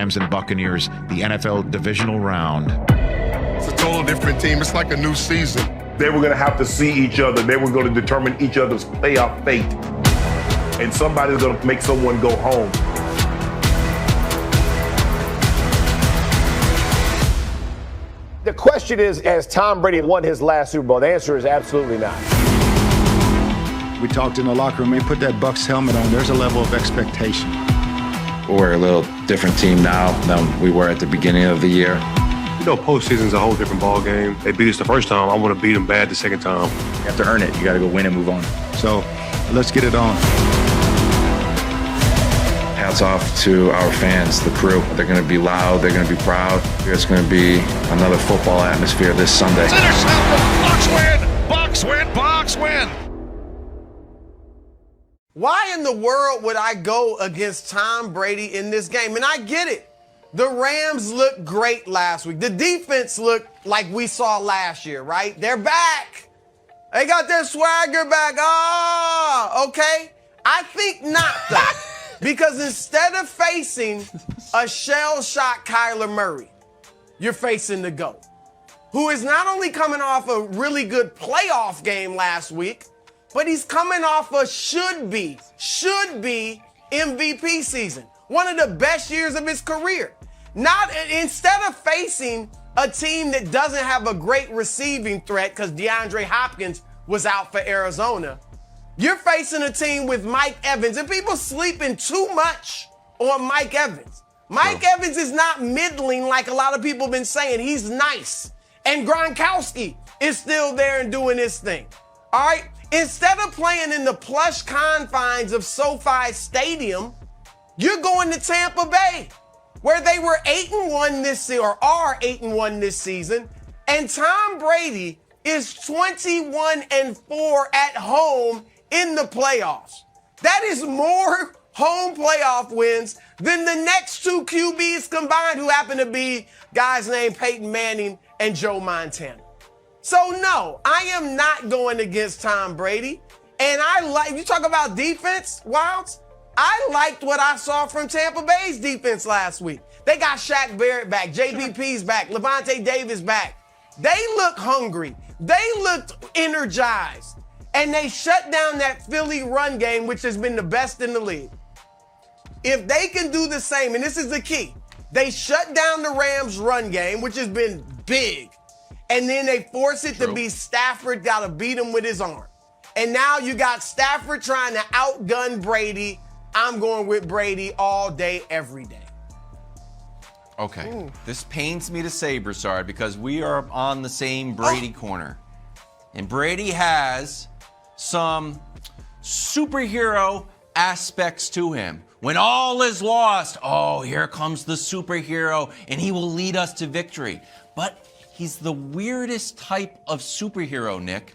Rams and Buccaneers, the NFL divisional round. It's a total different team. It's like a new season. They were going to have to see each other. They were going to determine each other's playoff fate. And somebody's going to make someone go home. The question is, has Tom Brady won his last Super Bowl? The answer is absolutely not. We talked in the locker room, they put that Bucs helmet on, there's a level of expectation. We're a little different team now than we were at the beginning of the year. You know, postseason's a whole different ball game. They beat us the first time. I want to beat them bad the second time. You have to earn it. You got to go win and move on. So let's get it on. Hats off to our fans, the crew. They're going to be loud. They're going to be proud. It's going to be another football atmosphere this Sunday. It's intercepted. Bucs win. Bucs win. Bucs win. Why in the world would I go against Tom Brady in this game? And I get it. The Rams looked great last week. The defense looked like we saw last year, right? They're back. They got their swagger back. Oh, okay. I think not, though. Because instead of facing a shell-shocked Kyler Murray, you're facing the GOAT, who is not only coming off a really good playoff game last week, but he's coming off a should be MVP season. One of the best years of his career. Instead of facing a team that doesn't have a great receiving threat because DeAndre Hopkins was out for Arizona, you're facing a team with Mike Evans, and people sleeping too much on Mike Evans. Mike Evans is not middling like a lot of people have been saying. He's nice. And Gronkowski is still there and doing his thing. All right? Instead of playing in the plush confines of SoFi Stadium, you're going to Tampa Bay, where they were 8-1 this season, or are 8-1 this season, and Tom Brady is 21-4 at home in the playoffs. That is more home playoff wins than the next two QBs combined, who happen to be guys named Peyton Manning and Joe Montana. So no, I am not going against Tom Brady. And you talk about defense, Wilds, I liked what I saw from Tampa Bay's defense last week. They got Shaq Barrett back, JPP's back, Levante Davis back. They look hungry. They looked energized. And they shut down that Philly run game, which has been the best in the league. If they can do the same, and this is the key, they shut down the Rams run game, which has been big. And then they force it to be Stafford got to beat him with his arm. And now you got Stafford trying to outgun Brady. I'm going with Brady all day, every day. Okay. This pains me to say, BROUSSARD, because we are on the same Brady corner. And Brady has some superhero aspects to him. When all is lost, here comes the superhero, and he will lead us to victory. But he's the weirdest type of superhero, Nick.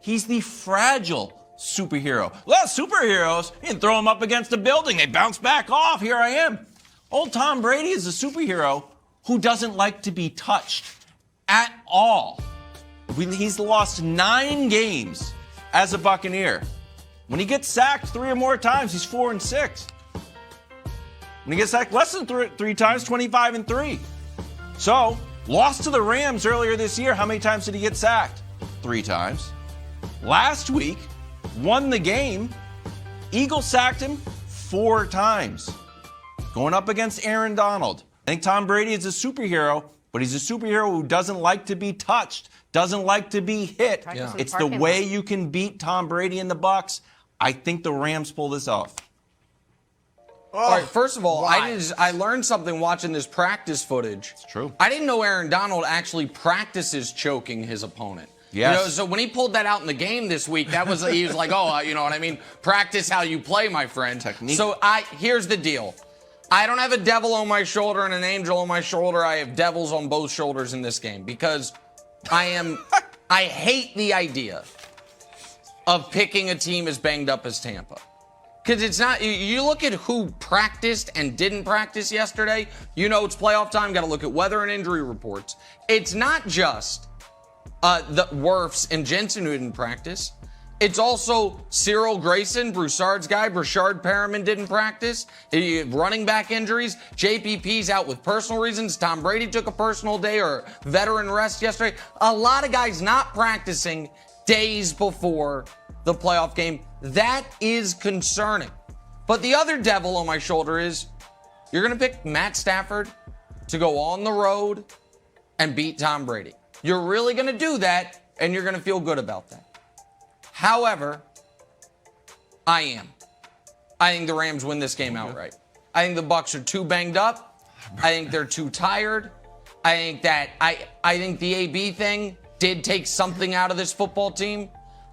He's the fragile superhero. Well, superheroes, you can throw them up against a building. They bounce back off. Here I am. Old Tom Brady is a superhero who doesn't like to be touched at all. He's lost 9 games as a Buccaneer. When he gets sacked 3 or more times, he's 4-6. When he gets sacked less than 3 times, 25-3. So, lost to the Rams earlier this year. How many times did he get sacked? 3 times. Last week, won the game. Eagles sacked him 4 times. Going up against Aaron Donald. I think Tom Brady is a superhero, but he's a superhero who doesn't like to be touched, doesn't like to be hit. Yeah. It's the way you can beat Tom Brady and the Bucs. I think the Rams pull this off. All right, first of all, I learned something watching this practice footage. It's true. I didn't know Aaron Donald actually practices choking his opponent. Yes. You know, so when he pulled that out in the game this week, he was like, you know what I mean? Practice how you play, my friend. Technique. So here's the deal. I don't have a devil on my shoulder and an angel on my shoulder. I have devils on both shoulders in this game because I hate the idea of picking a team as banged up as Tampa. Because it's not, you look at who practiced and didn't practice yesterday, you know it's playoff time, got to look at weather and injury reports. It's not just the Wirfs and Jensen who didn't practice. It's also Cyril Grayson, Broussard's guy. Brashard Perriman didn't practice. Running back injuries. JPP's out with personal reasons. Tom Brady took a personal day or veteran rest yesterday. A lot of guys not practicing days before the playoff game. That is concerning. But the other devil on my shoulder is you're going to pick Matt Stafford to go on the road and beat Tom Brady. You're really going to do that, and you're going to feel good about that. However, I think the Rams win this game outright. I think the Bucs are too banged up. I think they're too tired. I think the AB thing did take something out of this football team.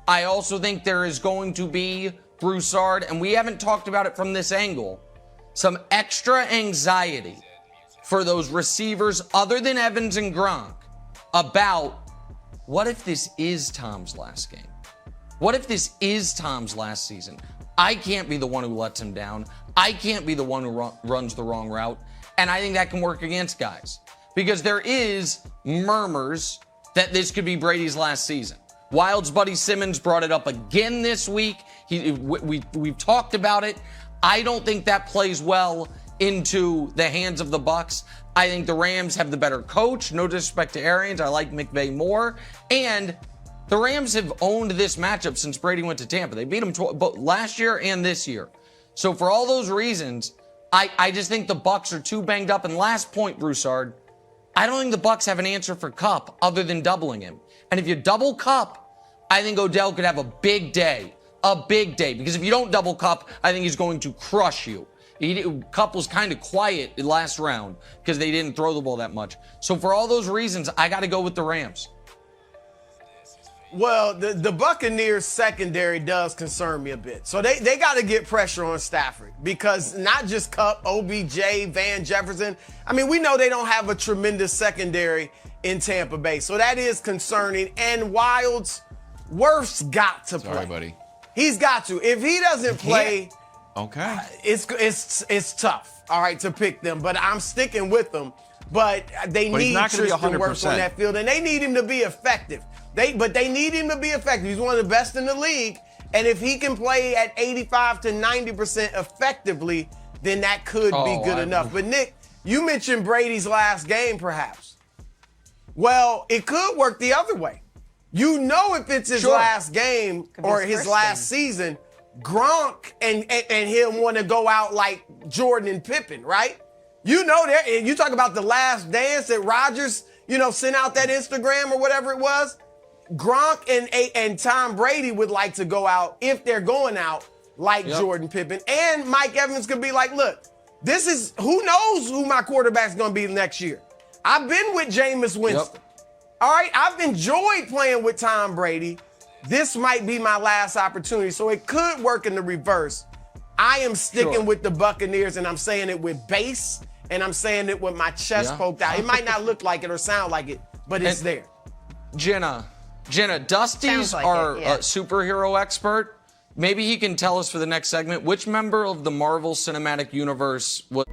I also think there is going to be, Broussard, and we haven't talked about it from this angle, some extra anxiety for those receivers other than Evans and Gronk about what if this is Tom's last game? What if this is Tom's last season? I can't be the one who lets him down. I can't be the one who runs the wrong route. And I think that can work against guys because there is murmurs that this could be Brady's last season. Wild's buddy Simmons brought it up again this week. We've talked about it. I don't think that plays well into the hands of the Bucs. I think the Rams have the better coach. No disrespect to Arians. I like McVay more. And the Rams have owned this matchup since Brady went to Tampa. They beat him both last year and this year. So for all those reasons, I just think the Bucs are too banged up. And last point, Broussard, I don't think the Bucs have an answer for Kupp other than doubling him. And if you double Kupp, I think Odell could have a big day. A big day. Because if you don't double Kupp, I think he's going to crush you. Kupp was kind of quiet the last round because they didn't throw the ball that much. So for all those reasons, I got to go with the Rams. Well, the Buccaneers secondary does concern me a bit. So they got to get pressure on Stafford because not just Kupp, OBJ, Van Jefferson. I mean, we know they don't have a tremendous secondary in Tampa Bay. So that is concerning. And Wild's Worth's got to play. Sorry, buddy. He's got to. If he doesn't play, okay, it's tough, all right, to pick them. But I'm sticking with them. But they need Tristan Wirfs on that field, and they need him to be effective. But they need him to be effective. He's one of the best in the league. And if he can play at 85 to 90% effectively, then that could be good enough. But Nick, you mentioned Brady's last game, perhaps. Well, it could work the other way. You know, if it's his last game or his last season, Gronk and him want to go out like Jordan and Pippen, right? You know that. You talk about the last dance that Rodgers, sent out that Instagram or whatever it was. Gronk and Tom Brady would like to go out, if they're going out, like Jordan Pippen. And Mike Evans could be like, look, who knows who my quarterback's going to be next year. I've been with Jameis Winston. All right, I've enjoyed playing with Tom Brady. This might be my last opportunity. So it could work in the reverse. I am sticking with the Buccaneers, and I'm saying it with bass, and I'm saying it with my chest poked out. It might not look like it or sound like it, but it's there. Jenna, Dusty's our superhero expert. Maybe he can tell us for the next segment which member of the Marvel Cinematic Universe was